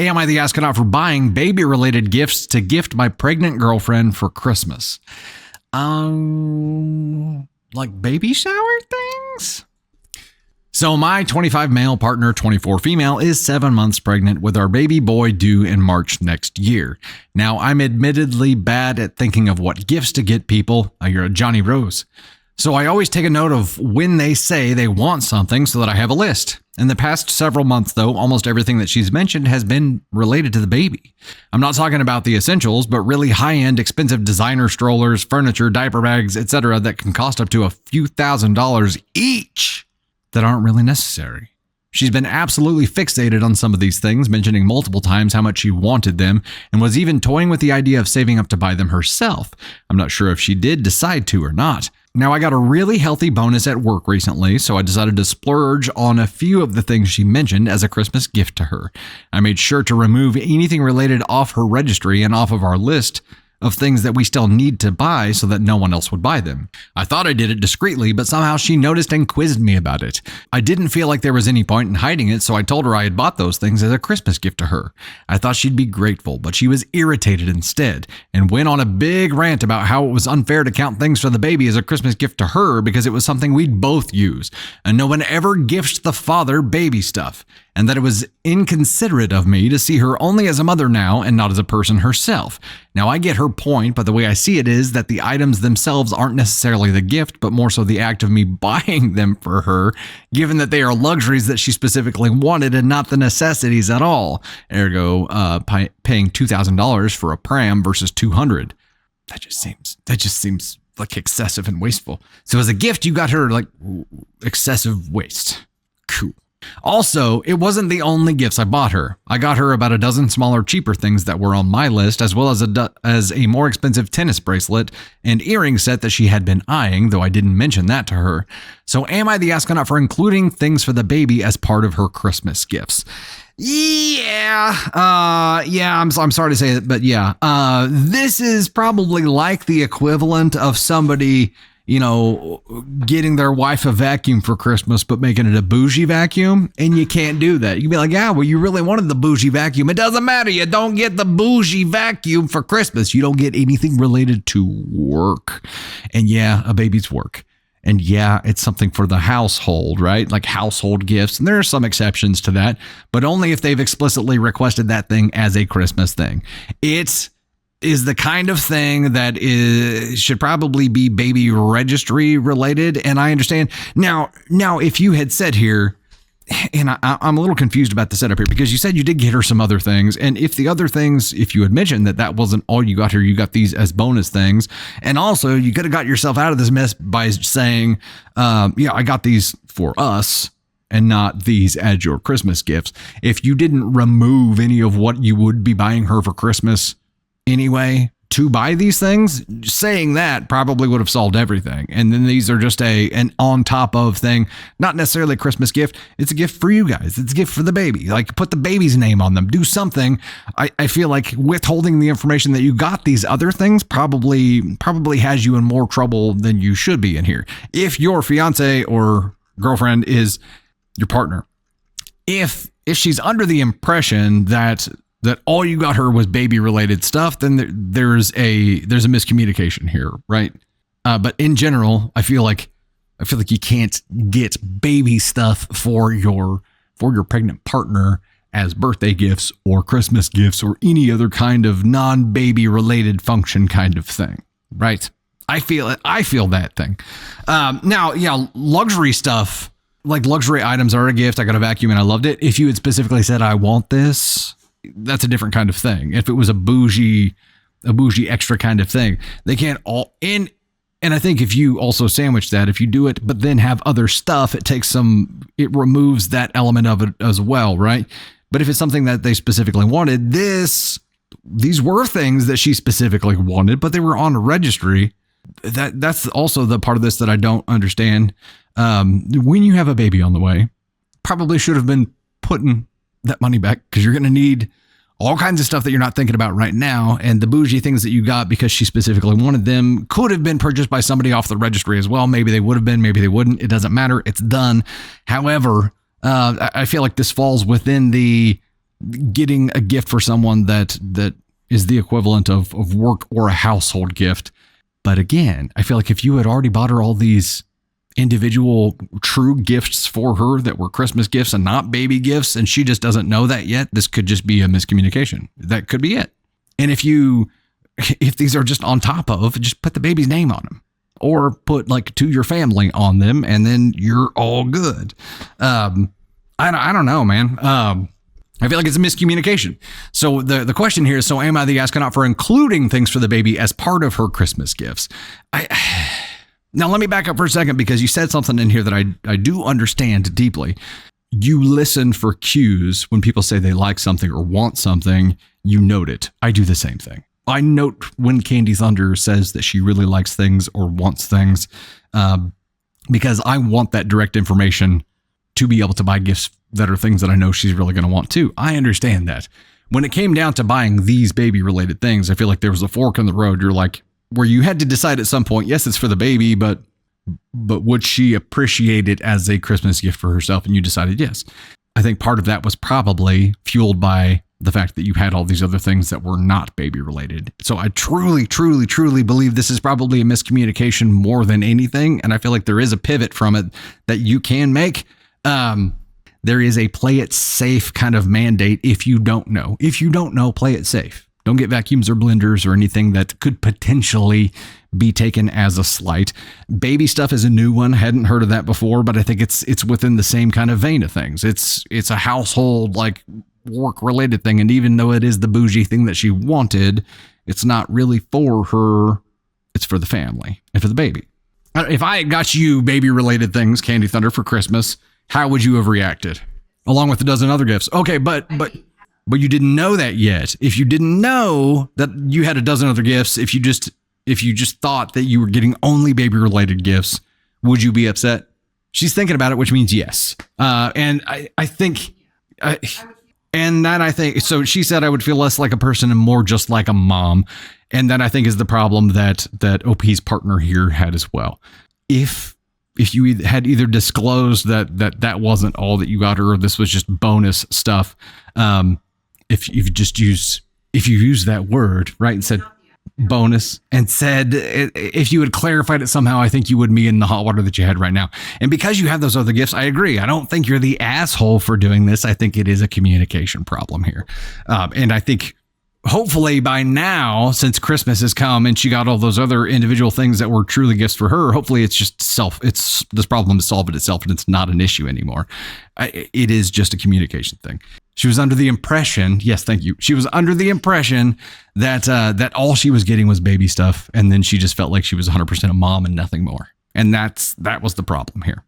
Am I the astronaut for buying baby-related gifts to gift my pregnant girlfriend for Christmas? Like baby shower things? So my 25 male partner, 24 female, is 7 months pregnant with our baby boy due in March next year. Now, I'm admittedly bad at thinking of what gifts to get people. You're a Johnny Rose. So I always take a note of when they say they want something so that I have a list. In the past several months, though, almost everything that she's mentioned has been related to the baby. I'm not talking about the essentials, but really high-end, expensive designer strollers, furniture, diaper bags, etc. that can cost up to a few $1,000s each that aren't really necessary. She's been absolutely fixated on some of these things, mentioning multiple times how much she wanted them, and was even toying with the idea of saving up to buy them herself. I'm not sure if she did decide to or not. Now, I got a really healthy bonus at work recently, so I decided to splurge on a few of the things she mentioned as a Christmas gift to her. I made sure to remove anything related off her registry and off of our list of things that we still need to buy so that no one else would buy them. I thought I did it discreetly, but somehow she noticed and quizzed me about it. I didn't feel like there was any point in hiding it, so I told her I had bought those things as a Christmas gift to her. I thought she'd be grateful, but she was irritated instead and went on a big rant about how it was unfair to count things for the baby as a Christmas gift to her because it was something we'd both use, and no one ever gifts the father baby stuff, and that it was inconsiderate of me to see her only as a mother now and not as a person herself. Now, I get her point, but the way I see it is that the items themselves aren't necessarily the gift, but more so the act of me buying them for her, given that they are luxuries that she specifically wanted and not the necessities at all. Ergo, paying $2,000 for a pram versus $200. That just seems like excessive and wasteful. So as a gift, you got her like excessive waste. Cool. Also, it wasn't the only gifts I bought her. I got her about a dozen smaller, cheaper things that were on my list, as well as a more expensive tennis bracelet and earring set that she had been eyeing, though I didn't mention that to her. So am I the astronaut for including things for the baby as part of her Christmas gifts? Yeah, I'm sorry to say it, but yeah, this is probably like the equivalent of somebody, getting their wife a vacuum for Christmas, but making it a bougie vacuum. And you can't do that. You'd be like, yeah, well, you really wanted the bougie vacuum. It doesn't matter. You don't get the bougie vacuum for Christmas. You don't get anything related to work. And yeah, a baby's work. And yeah, it's something for the household, right? Like household gifts. And there are some exceptions to that, but only if they've explicitly requested that thing as a Christmas thing. It's is the kind of thing that should probably be baby registry related. And I understand now, if you had said here, and I'm a little confused about the setup here, because you said you did get her some other things. And if the other things, if you had mentioned that wasn't all you got her, you got these as bonus things. And also you could have got yourself out of this mess by saying, I got these for us and not these as your Christmas gifts. If you didn't remove any of what you would be buying her for Christmas anyway to buy these things, saying that probably would have solved everything. And then these are just an on top of thing, not necessarily a Christmas gift. It's a gift for you guys. It's a gift for the baby. Like put the baby's name on them, do something. I feel like withholding the information that you got these other things probably has you in more trouble than you should be in here. If your fiance or girlfriend is your partner, if she's under the impression that all you got her was baby related stuff, then there's a miscommunication here, right? But in general, I feel like you can't get baby stuff for your pregnant partner as birthday gifts or Christmas gifts or any other kind of non-baby related function kind of thing, right? I feel it. I feel that thing. Now, yeah, luxury stuff, like luxury items are a gift. I got a vacuum and I loved it. If you had specifically said, I want this, that's a different kind of thing. If it was a bougie extra kind of thing, they can't all in. And I think if you also sandwich that, if you do it, but then have other stuff, it removes that element of it as well. Right. But if it's something that they specifically wanted, these were things that she specifically wanted, but they were on a registry. That's also the part of this that I don't understand. When you have a baby on the way, probably should have been putting that money back, because you're going to need all kinds of stuff that you're not thinking about right now. And the bougie things that you got because she specifically wanted them could have been purchased by somebody off the registry as well. Maybe they would have been, maybe they wouldn't. It doesn't matter. It's done. However, I feel like this falls within the getting a gift for someone that is the equivalent of work or a household gift. But again, I feel like if you had already bought her all these individual true gifts for her that were Christmas gifts and not baby gifts, and she just doesn't know that yet, this could just be a miscommunication. That could be it. And if these are just on top of, just put the baby's name on them, or put like to your family on them, and then you're all good. I don't know, man. I feel like it's a miscommunication. So the question here is, so am I the astronaut for including things for the baby as part of her Christmas gifts? Now, let me back up for a second, because you said something in here that I do understand deeply. You listen for cues when people say they like something or want something. You note it. I do the same thing. I note when Candy Thunder says that she really likes things or wants things, because I want that direct information to be able to buy gifts that are things that I know she's really going to want too. I understand that. When it came down to buying these baby related things, I feel like there was a fork in the road. You're like, where you had to decide at some point, yes, it's for the baby, but would she appreciate it as a Christmas gift for herself? And you decided yes. I think part of that was probably fueled by the fact that you had all these other things that were not baby related. So I truly, truly, truly believe this is probably a miscommunication more than anything. And I feel like there is a pivot from it that you can make. There is a play it safe kind of mandate if you don't know. If you don't know, play it safe. Don't get vacuums or blenders or anything that could potentially be taken as a slight. Baby stuff is a new one. Hadn't heard of that before, but I think it's within the same kind of vein of things. It's a household, like, work related thing. And even though it is the bougie thing that she wanted, it's not really for her. It's for the family and for the baby. If I had got you baby related things, Candy Thunder, for Christmas, how would you have reacted? Along with a dozen other gifts. Okay, but you didn't know that yet. If you didn't know that you had a dozen other gifts, if you just thought that you were getting only baby related gifts, would you be upset? She's thinking about it, which means yes. And I think so. She said I would feel less like a person and more just like a mom. And that, I think, is the problem that OP's partner here had as well. If you had either disclosed that wasn't all that you got her, or this was just bonus stuff, if you use that word, right, and said bonus, and said, if you had clarified it somehow, I think you wouldn't be in the hot water that you had right now. And because you have those other gifts, I agree. I don't think you're the asshole for doing this. I think it is a communication problem here. And I think hopefully by now, since Christmas has come and she got all those other individual things that were truly gifts for her, hopefully it's just this problem has solved itself and it's not an issue anymore. It is just a communication thing. She was under the impression, yes, thank you. She was under the impression that all she was getting was baby stuff. And then she just felt like she was 100% a mom and nothing more. And that was the problem here.